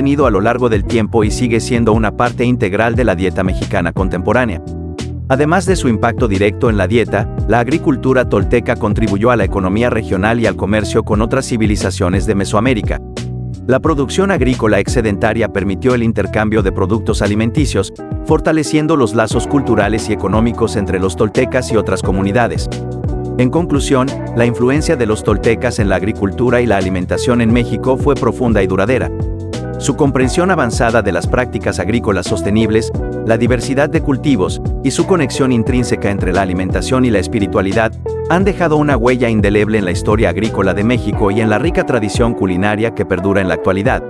mantenido a lo largo del tiempo y sigue siendo una parte integral de la dieta mexicana contemporánea. Además de su impacto directo en la dieta, la agricultura tolteca contribuyó a la economía regional y al comercio con otras civilizaciones de Mesoamérica. La producción agrícola excedentaria permitió el intercambio de productos alimenticios, fortaleciendo los lazos culturales y económicos entre los toltecas y otras comunidades. En conclusión, la influencia de los toltecas en la agricultura y la alimentación en México fue profunda y duradera. Su comprensión avanzada de las prácticas agrícolas sostenibles, la diversidad de cultivos y su conexión intrínseca entre la alimentación y la espiritualidad han dejado una huella indeleble en la historia agrícola de México y en la rica tradición culinaria que perdura en la actualidad.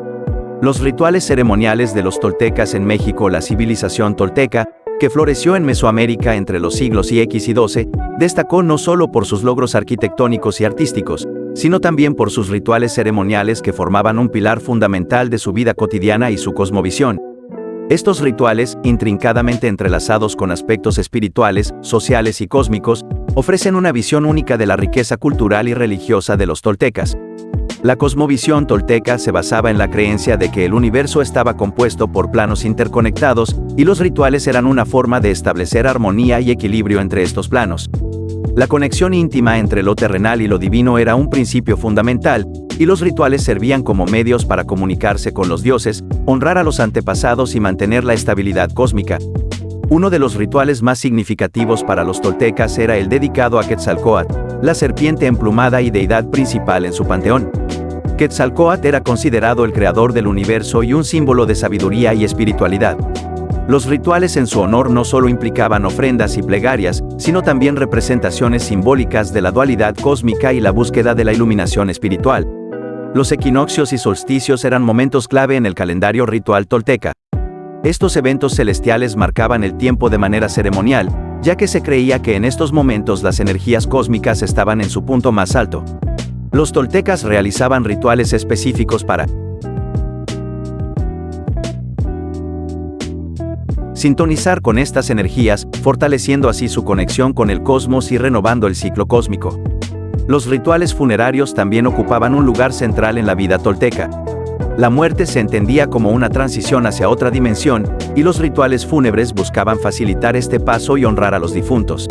Los rituales ceremoniales de los toltecas en México. La civilización tolteca, que floreció en Mesoamérica entre los siglos X y XII, destacó no solo por sus logros arquitectónicos y artísticos, sino también por sus rituales ceremoniales que formaban un pilar fundamental de su vida cotidiana y su cosmovisión. Estos rituales, intrincadamente entrelazados con aspectos espirituales, sociales y cósmicos, ofrecen una visión única de la riqueza cultural y religiosa de los toltecas. La cosmovisión tolteca se basaba en la creencia de que el universo estaba compuesto por planos interconectados, y los rituales eran una forma de establecer armonía y equilibrio entre estos planos. La conexión íntima entre lo terrenal y lo divino era un principio fundamental, y los rituales servían como medios para comunicarse con los dioses, honrar a los antepasados y mantener la estabilidad cósmica. Uno de los rituales más significativos para los toltecas era el dedicado a Quetzalcóatl, la serpiente emplumada y deidad principal en su panteón. Quetzalcóatl era considerado el creador del universo y un símbolo de sabiduría y espiritualidad. Los rituales en su honor no solo implicaban ofrendas y plegarias, sino también representaciones simbólicas de la dualidad cósmica y la búsqueda de la iluminación espiritual. Los equinoccios y solsticios eran momentos clave en el calendario ritual tolteca. Estos eventos celestiales marcaban el tiempo de manera ceremonial, ya que se creía que en estos momentos las energías cósmicas estaban en su punto más alto. Los toltecas realizaban rituales específicos para sintonizar con estas energías, fortaleciendo así su conexión con el cosmos y renovando el ciclo cósmico. Los rituales funerarios también ocupaban un lugar central en la vida tolteca. La muerte se entendía como una transición hacia otra dimensión, y los rituales fúnebres buscaban facilitar este paso y honrar a los difuntos.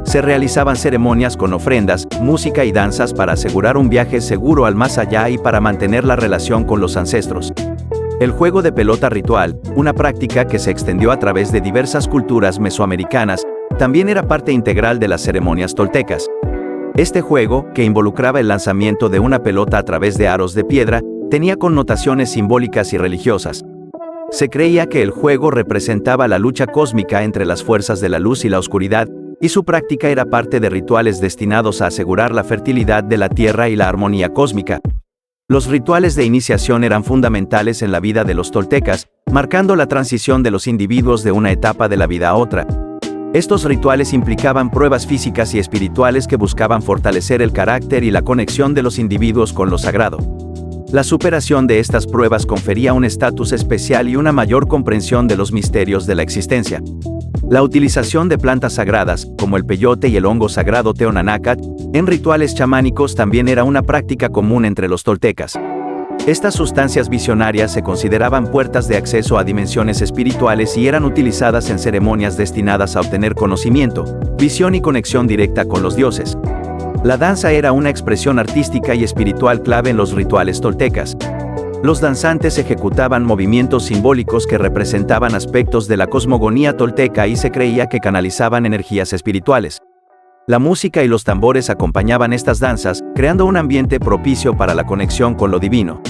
Se realizaban ceremonias con ofrendas, música y danzas para asegurar un viaje seguro al más allá y para mantener la relación con los ancestros. El juego de pelota ritual, una práctica que se extendió a través de diversas culturas mesoamericanas, también era parte integral de las ceremonias toltecas. Este juego, que involucraba el lanzamiento de una pelota a través de aros de piedra, tenía connotaciones simbólicas y religiosas. Se creía que el juego representaba la lucha cósmica entre las fuerzas de la luz y la oscuridad, y su práctica era parte de rituales destinados a asegurar la fertilidad de la tierra y la armonía cósmica. Los rituales de iniciación eran fundamentales en la vida de los toltecas, marcando la transición de los individuos de una etapa de la vida a otra. Estos rituales implicaban pruebas físicas y espirituales que buscaban fortalecer el carácter y la conexión de los individuos con lo sagrado. La superación de estas pruebas confería un estatus especial y una mayor comprensión de los misterios de la existencia. La utilización de plantas sagradas, como el peyote y el hongo sagrado Teonanácat, en rituales chamánicos también era una práctica común entre los toltecas. Estas sustancias visionarias se consideraban puertas de acceso a dimensiones espirituales y eran utilizadas en ceremonias destinadas a obtener conocimiento, visión y conexión directa con los dioses. La danza era una expresión artística y espiritual clave en los rituales toltecas. Los danzantes ejecutaban movimientos simbólicos que representaban aspectos de la cosmogonía tolteca y se creía que canalizaban energías espirituales. La música y los tambores acompañaban estas danzas, creando un ambiente propicio para la conexión con lo divino.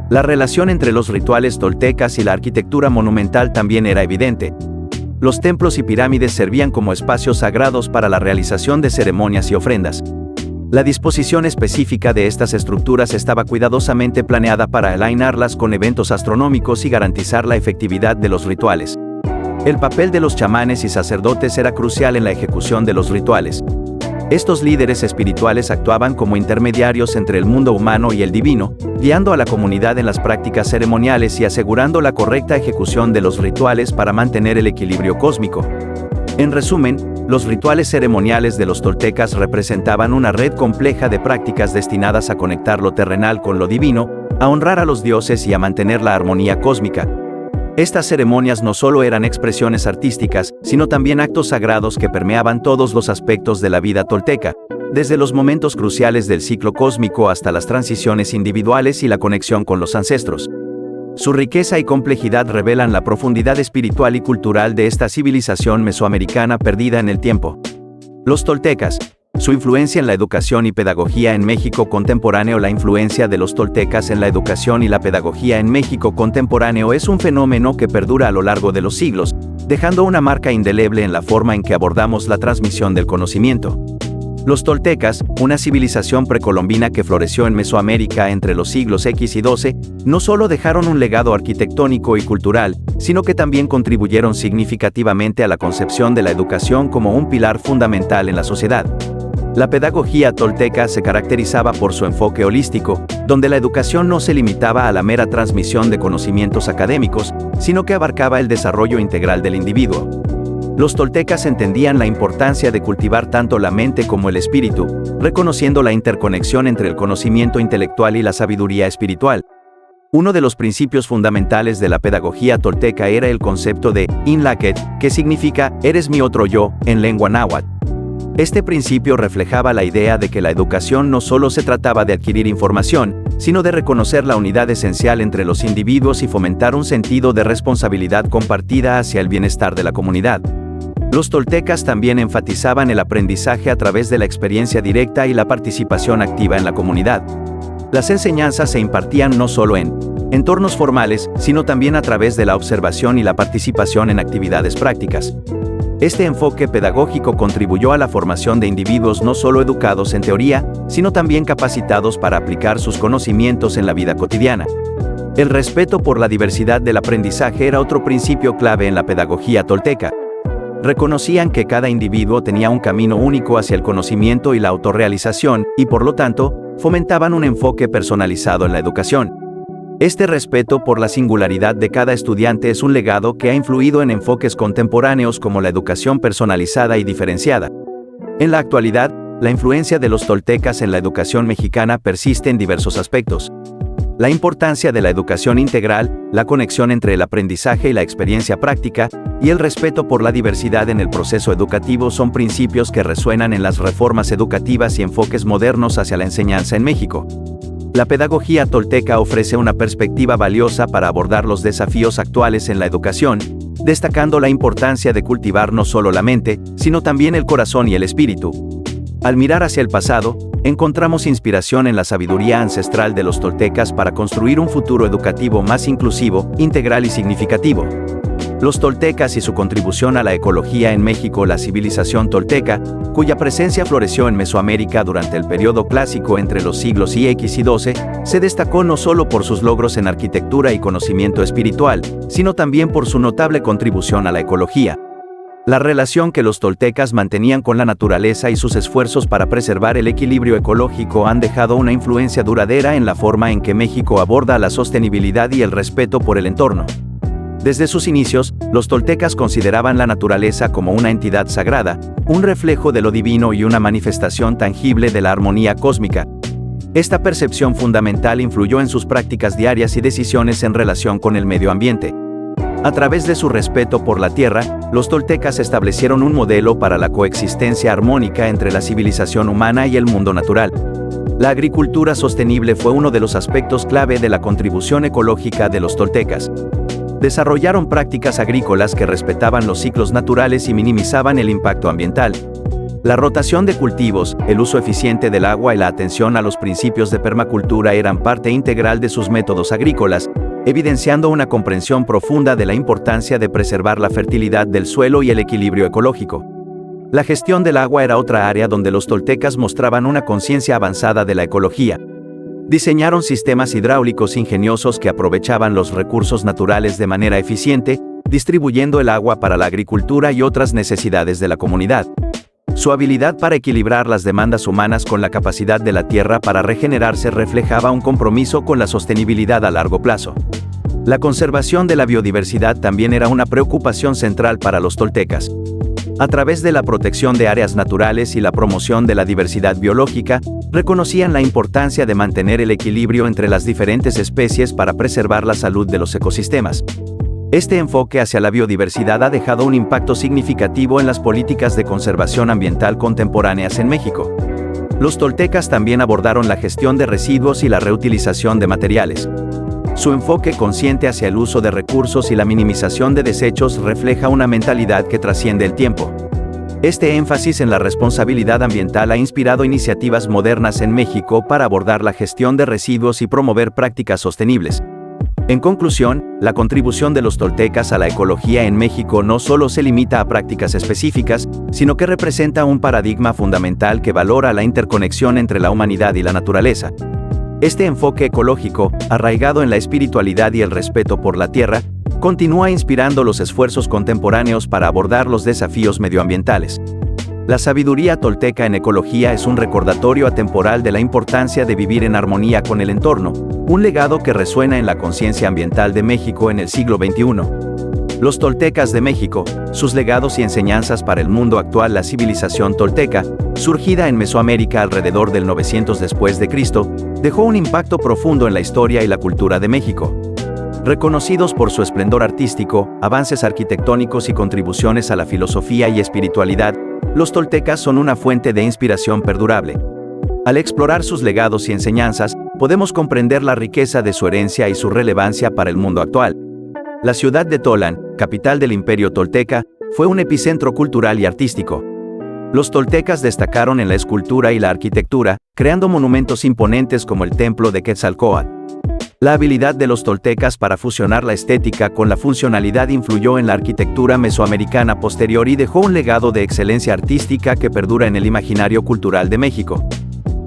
La relación entre los rituales toltecas y la arquitectura monumental también era evidente. Los templos y pirámides servían como espacios sagrados para la realización de ceremonias y ofrendas. La disposición específica de estas estructuras estaba cuidadosamente planeada para alinearlas con eventos astronómicos y garantizar la efectividad de los rituales. El papel de los chamanes y sacerdotes era crucial en la ejecución de los rituales. Estos líderes espirituales actuaban como intermediarios entre el mundo humano y el divino, guiando a la comunidad en las prácticas ceremoniales y asegurando la correcta ejecución de los rituales para mantener el equilibrio cósmico. En resumen, los rituales ceremoniales de los toltecas representaban una red compleja de prácticas destinadas a conectar lo terrenal con lo divino, a honrar a los dioses y a mantener la armonía cósmica. Estas ceremonias no solo eran expresiones artísticas, sino también actos sagrados que permeaban todos los aspectos de la vida tolteca, desde los momentos cruciales del ciclo cósmico hasta las transiciones individuales y la conexión con los ancestros. Su riqueza y complejidad revelan la profundidad espiritual y cultural de esta civilización mesoamericana perdida en el tiempo. Los toltecas. Su influencia en la educación y pedagogía en México contemporáneo. La influencia de los toltecas en la educación y la pedagogía en México contemporáneo es un fenómeno que perdura a lo largo de los siglos, dejando una marca indeleble en la forma en que abordamos la transmisión del conocimiento. Los toltecas, una civilización precolombina que floreció en Mesoamérica entre los siglos X y XII, no solo dejaron un legado arquitectónico y cultural, sino que también contribuyeron significativamente a la concepción de la educación como un pilar fundamental en la sociedad. La pedagogía tolteca se caracterizaba por su enfoque holístico, donde la educación no se limitaba a la mera transmisión de conocimientos académicos, sino que abarcaba el desarrollo integral del individuo. Los toltecas entendían la importancia de cultivar tanto la mente como el espíritu, reconociendo la interconexión entre el conocimiento intelectual y la sabiduría espiritual. Uno de los principios fundamentales de la pedagogía tolteca era el concepto de Inlaquet, que significa «eres mi otro yo» en lengua náhuatl. Este principio reflejaba la idea de que la educación no solo se trataba de adquirir información, sino de reconocer la unidad esencial entre los individuos y fomentar un sentido de responsabilidad compartida hacia el bienestar de la comunidad. Los toltecas también enfatizaban el aprendizaje a través de la experiencia directa y la participación activa en la comunidad. Las enseñanzas se impartían no solo en entornos formales, sino también a través de la observación y la participación en actividades prácticas. Este enfoque pedagógico contribuyó a la formación de individuos no solo educados en teoría, sino también capacitados para aplicar sus conocimientos en la vida cotidiana. El respeto por la diversidad del aprendizaje era otro principio clave en la pedagogía tolteca. Reconocían que cada individuo tenía un camino único hacia el conocimiento y la autorrealización, y por lo tanto, fomentaban un enfoque personalizado en la educación. Este respeto por la singularidad de cada estudiante es un legado que ha influido en enfoques contemporáneos como la educación personalizada y diferenciada. En la actualidad, la influencia de los toltecas en la educación mexicana persiste en diversos aspectos. La importancia de la educación integral, la conexión entre el aprendizaje y la experiencia práctica, y el respeto por la diversidad en el proceso educativo son principios que resuenan en las reformas educativas y enfoques modernos hacia la enseñanza en México. La pedagogía tolteca ofrece una perspectiva valiosa para abordar los desafíos actuales en la educación, destacando la importancia de cultivar no solo la mente, sino también el corazón y el espíritu. Al mirar hacia el pasado, encontramos inspiración en la sabiduría ancestral de los toltecas para construir un futuro educativo más inclusivo, integral y significativo. Los toltecas y su contribución a la ecología en México. La civilización tolteca, cuya presencia floreció en Mesoamérica durante el periodo clásico entre los siglos X y XII, se destacó no solo por sus logros en arquitectura y conocimiento espiritual, sino también por su notable contribución a la ecología. La relación que los toltecas mantenían con la naturaleza y sus esfuerzos para preservar el equilibrio ecológico han dejado una influencia duradera en la forma en que México aborda la sostenibilidad y el respeto por el entorno. Desde sus inicios, los toltecas consideraban la naturaleza como una entidad sagrada, un reflejo de lo divino y una manifestación tangible de la armonía cósmica. Esta percepción fundamental influyó en sus prácticas diarias y decisiones en relación con el medio ambiente. A través de su respeto por la tierra, los toltecas establecieron un modelo para la coexistencia armónica entre la civilización humana y el mundo natural. La agricultura sostenible fue uno de los aspectos clave de la contribución ecológica de los toltecas. Desarrollaron prácticas agrícolas que respetaban los ciclos naturales y minimizaban el impacto ambiental. La rotación de cultivos, el uso eficiente del agua y la atención a los principios de permacultura eran parte integral de sus métodos agrícolas, evidenciando una comprensión profunda de la importancia de preservar la fertilidad del suelo y el equilibrio ecológico. La gestión del agua era otra área donde los toltecas mostraban una conciencia avanzada de la ecología. Diseñaron sistemas hidráulicos ingeniosos que aprovechaban los recursos naturales de manera eficiente, distribuyendo el agua para la agricultura y otras necesidades de la comunidad. Su habilidad para equilibrar las demandas humanas con la capacidad de la tierra para regenerarse reflejaba un compromiso con la sostenibilidad a largo plazo. La conservación de la biodiversidad también era una preocupación central para los toltecas. A través de la protección de áreas naturales y la promoción de la diversidad biológica, Reconocían la importancia de mantener el equilibrio entre las diferentes especies para preservar la salud de los ecosistemas. Este enfoque hacia la biodiversidad ha dejado un impacto significativo en las políticas de conservación ambiental contemporáneas en México. Los toltecas también abordaron la gestión de residuos y la reutilización de materiales. Su enfoque consciente hacia el uso de recursos y la minimización de desechos refleja una mentalidad que trasciende el tiempo. Este énfasis en la responsabilidad ambiental ha inspirado iniciativas modernas en México para abordar la gestión de residuos y promover prácticas sostenibles. En conclusión, la contribución de los toltecas a la ecología en México no solo se limita a prácticas específicas, sino que representa un paradigma fundamental que valora la interconexión entre la humanidad y la naturaleza. Este enfoque ecológico, arraigado en la espiritualidad y el respeto por la tierra, continúa inspirando los esfuerzos contemporáneos para abordar los desafíos medioambientales. La sabiduría tolteca en ecología es un recordatorio atemporal de la importancia de vivir en armonía con el entorno, un legado que resuena en la conciencia ambiental de México en el siglo XXI. Los toltecas de México, sus legados y enseñanzas para el mundo actual. La civilización tolteca, surgida en Mesoamérica alrededor del 900 después de Cristo, dejó un impacto profundo en la historia y la cultura de México. Reconocidos por su esplendor artístico, avances arquitectónicos y contribuciones a la filosofía y espiritualidad, los toltecas son una fuente de inspiración perdurable. Al explorar sus legados y enseñanzas, podemos comprender la riqueza de su herencia y su relevancia para el mundo actual. La ciudad de Tolan, capital del Imperio Tolteca, fue un epicentro cultural y artístico. Los toltecas destacaron en la escultura y la arquitectura, creando monumentos imponentes como el Templo de Quetzalcóatl. La habilidad de los toltecas para fusionar la estética con la funcionalidad influyó en la arquitectura mesoamericana posterior y dejó un legado de excelencia artística que perdura en el imaginario cultural de México.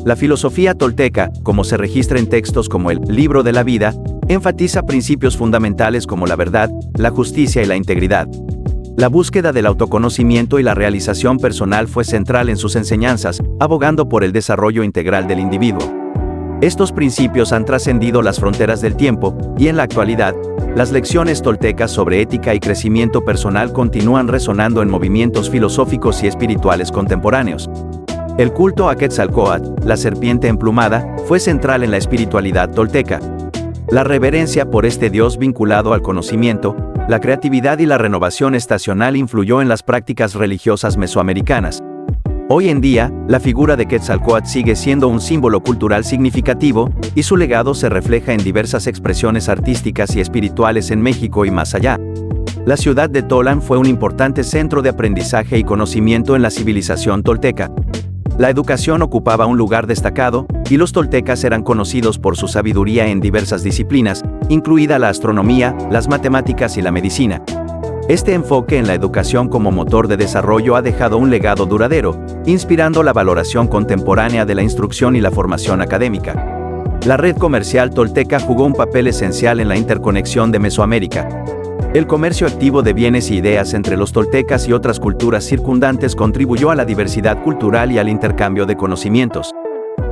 La filosofía tolteca, como se registra en textos como el Libro de la Vida, enfatiza principios fundamentales como la verdad, la justicia y la integridad. La búsqueda del autoconocimiento y la realización personal fue central en sus enseñanzas, abogando por el desarrollo integral del individuo. Estos principios han trascendido las fronteras del tiempo, y en la actualidad, las lecciones toltecas sobre ética y crecimiento personal continúan resonando en movimientos filosóficos y espirituales contemporáneos. El culto a Quetzalcóatl, la serpiente emplumada, fue central en la espiritualidad tolteca. La reverencia por este dios vinculado al conocimiento, la creatividad y la renovación estacional influyó en las prácticas religiosas mesoamericanas. Hoy en día, la figura de Quetzalcóatl sigue siendo un símbolo cultural significativo, y su legado se refleja en diversas expresiones artísticas y espirituales en México y más allá. La ciudad de Tolan fue un importante centro de aprendizaje y conocimiento en la civilización tolteca. La educación ocupaba un lugar destacado, y los toltecas eran conocidos por su sabiduría en diversas disciplinas, incluida la astronomía, las matemáticas y la medicina. Este enfoque en la educación como motor de desarrollo ha dejado un legado duradero, inspirando la valoración contemporánea de la instrucción y la formación académica. La red comercial tolteca jugó un papel esencial en la interconexión de Mesoamérica. El comercio activo de bienes y ideas entre los toltecas y otras culturas circundantes contribuyó a la diversidad cultural y al intercambio de conocimientos.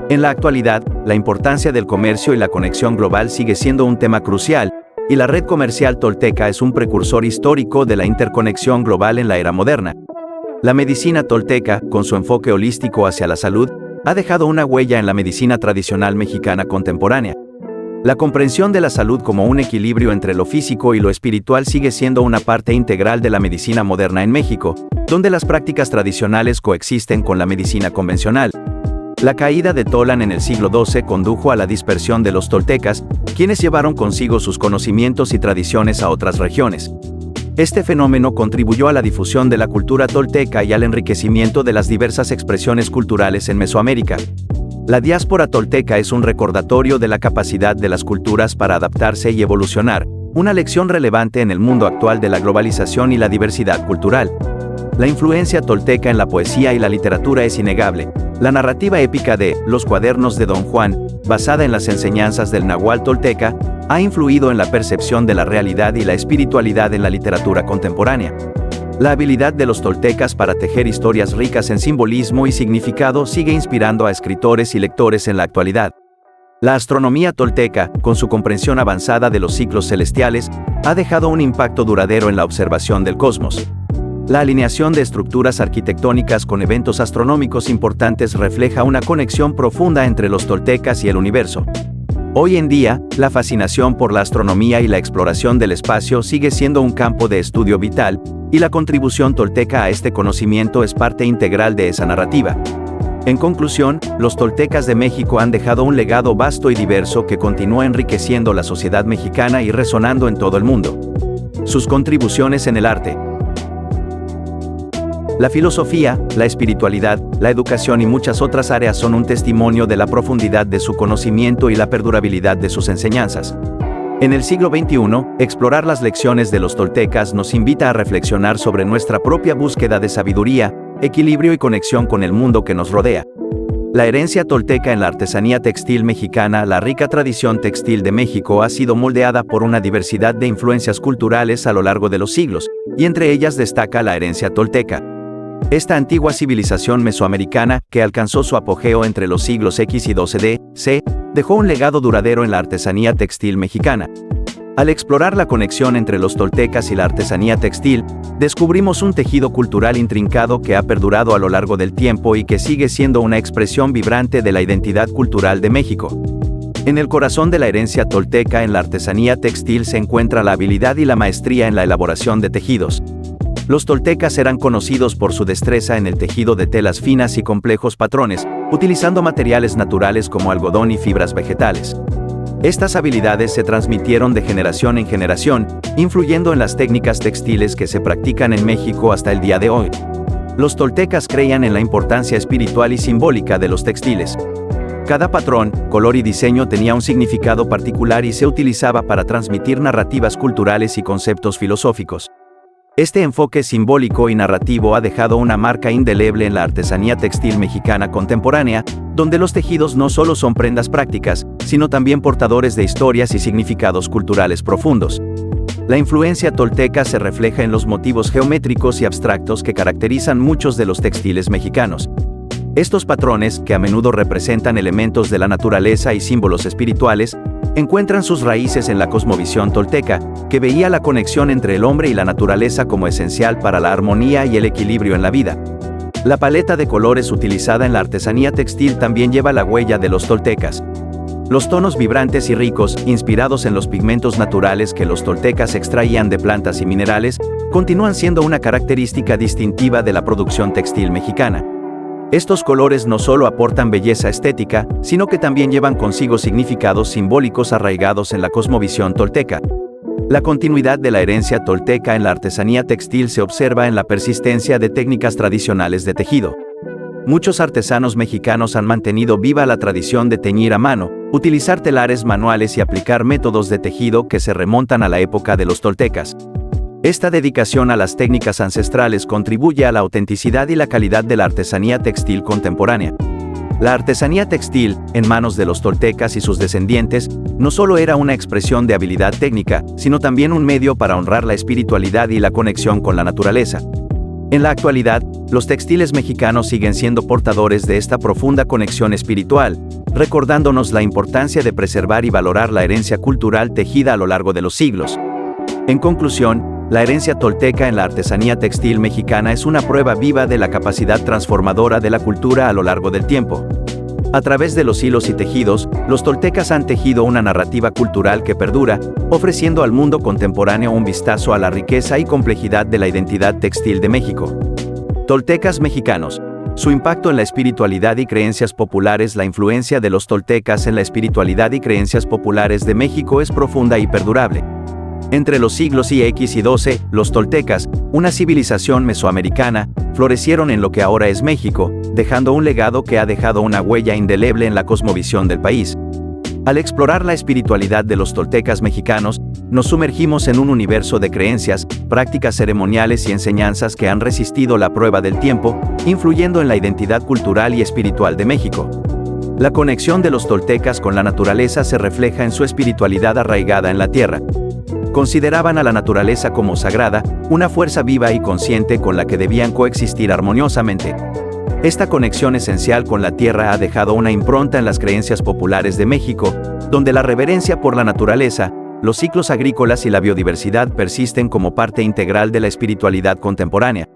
En la actualidad, la importancia del comercio y la conexión global sigue siendo un tema crucial, y la red comercial tolteca es un precursor histórico de la interconexión global en la era moderna. La medicina tolteca, con su enfoque holístico hacia la salud, ha dejado una huella en la medicina tradicional mexicana contemporánea. La comprensión de la salud como un equilibrio entre lo físico y lo espiritual sigue siendo una parte integral de la medicina moderna en México, donde las prácticas tradicionales coexisten con la medicina convencional. La caída de Tolan en el siglo XII condujo a la dispersión de los toltecas, quienes llevaron consigo sus conocimientos y tradiciones a otras regiones. Este fenómeno contribuyó a la difusión de la cultura tolteca y al enriquecimiento de las diversas expresiones culturales en Mesoamérica. La diáspora tolteca es un recordatorio de la capacidad de las culturas para adaptarse y evolucionar, una lección relevante en el mundo actual de la globalización y la diversidad cultural. La influencia tolteca en la poesía y la literatura es innegable. La narrativa épica de Los Cuadernos de Don Juan, basada en las enseñanzas del Nahual tolteca, ha influido en la percepción de la realidad y la espiritualidad en la literatura contemporánea. La habilidad de los toltecas para tejer historias ricas en simbolismo y significado sigue inspirando a escritores y lectores en la actualidad. La astronomía tolteca, con su comprensión avanzada de los ciclos celestiales, ha dejado un impacto duradero en la observación del cosmos. La alineación de estructuras arquitectónicas con eventos astronómicos importantes refleja una conexión profunda entre los toltecas y el universo. Hoy en día, la fascinación por la astronomía y la exploración del espacio sigue siendo un campo de estudio vital, y la contribución tolteca a este conocimiento es parte integral de esa narrativa. En conclusión, los toltecas de México han dejado un legado vasto y diverso que continúa enriqueciendo la sociedad mexicana y resonando en todo el mundo. Sus contribuciones en el arte, la filosofía, la espiritualidad, la educación y muchas otras áreas son un testimonio de la profundidad de su conocimiento y la perdurabilidad de sus enseñanzas. En el siglo XXI, explorar las lecciones de los toltecas nos invita a reflexionar sobre nuestra propia búsqueda de sabiduría, equilibrio y conexión con el mundo que nos rodea. La herencia tolteca en la artesanía textil mexicana. La rica tradición textil de México ha sido moldeada por una diversidad de influencias culturales a lo largo de los siglos, y entre ellas destaca la herencia tolteca. Esta antigua civilización mesoamericana, que alcanzó su apogeo entre los siglos X y XII d.C., dejó un legado duradero en la artesanía textil mexicana. Al explorar la conexión entre los toltecas y la artesanía textil, descubrimos un tejido cultural intrincado que ha perdurado a lo largo del tiempo y que sigue siendo una expresión vibrante de la identidad cultural de México. En el corazón de la herencia tolteca en la artesanía textil se encuentra la habilidad y la maestría en la elaboración de tejidos. Los toltecas eran conocidos por su destreza en el tejido de telas finas y complejos patrones, utilizando materiales naturales como algodón y fibras vegetales. Estas habilidades se transmitieron de generación en generación, influyendo en las técnicas textiles que se practican en México hasta el día de hoy. Los toltecas creían en la importancia espiritual y simbólica de los textiles. Cada patrón, color y diseño tenía un significado particular y se utilizaba para transmitir narrativas culturales y conceptos filosóficos. Este enfoque simbólico y narrativo ha dejado una marca indeleble en la artesanía textil mexicana contemporánea, donde los tejidos no solo son prendas prácticas, sino también portadores de historias y significados culturales profundos. La influencia tolteca se refleja en los motivos geométricos y abstractos que caracterizan muchos de los textiles mexicanos. Estos patrones, que a menudo representan elementos de la naturaleza y símbolos espirituales, encuentran sus raíces en la cosmovisión tolteca, que veía la conexión entre el hombre y la naturaleza como esencial para la armonía y el equilibrio en la vida. La paleta de colores utilizada en la artesanía textil también lleva la huella de los toltecas. Los tonos vibrantes y ricos, inspirados en los pigmentos naturales que los toltecas extraían de plantas y minerales, continúan siendo una característica distintiva de la producción textil mexicana. Estos colores no solo aportan belleza estética, sino que también llevan consigo significados simbólicos arraigados en la cosmovisión tolteca. La continuidad de la herencia tolteca en la artesanía textil se observa en la persistencia de técnicas tradicionales de tejido. Muchos artesanos mexicanos han mantenido viva la tradición de teñir a mano, utilizar telares manuales y aplicar métodos de tejido que se remontan a la época de los toltecas. Esta dedicación a las técnicas ancestrales contribuye a la autenticidad y la calidad de la artesanía textil contemporánea. La artesanía textil, en manos de los toltecas y sus descendientes, no solo era una expresión de habilidad técnica, sino también un medio para honrar la espiritualidad y la conexión con la naturaleza. En la actualidad, los textiles mexicanos siguen siendo portadores de esta profunda conexión espiritual, recordándonos la importancia de preservar y valorar la herencia cultural tejida a lo largo de los siglos. En conclusión, la herencia tolteca en la artesanía textil mexicana es una prueba viva de la capacidad transformadora de la cultura a lo largo del tiempo. A través de los hilos y tejidos, los toltecas han tejido una narrativa cultural que perdura, ofreciendo al mundo contemporáneo un vistazo a la riqueza y complejidad de la identidad textil de México. Toltecas mexicanos. Su impacto en la espiritualidad y creencias populares. La influencia de los toltecas en la espiritualidad y creencias populares de México es profunda y perdurable. Entre los siglos X y XII, los toltecas, una civilización mesoamericana, florecieron en lo que ahora es México, dejando un legado que ha dejado una huella indeleble en la cosmovisión del país. Al explorar la espiritualidad de los toltecas mexicanos, nos sumergimos en un universo de creencias, prácticas ceremoniales y enseñanzas que han resistido la prueba del tiempo, influyendo en la identidad cultural y espiritual de México. La conexión de los toltecas con la naturaleza se refleja en su espiritualidad arraigada en la tierra. Consideraban a la naturaleza como sagrada, una fuerza viva y consciente con la que debían coexistir armoniosamente. Esta conexión esencial con la tierra ha dejado una impronta en las creencias populares de México, donde la reverencia por la naturaleza, los ciclos agrícolas y la biodiversidad persisten como parte integral de la espiritualidad contemporánea.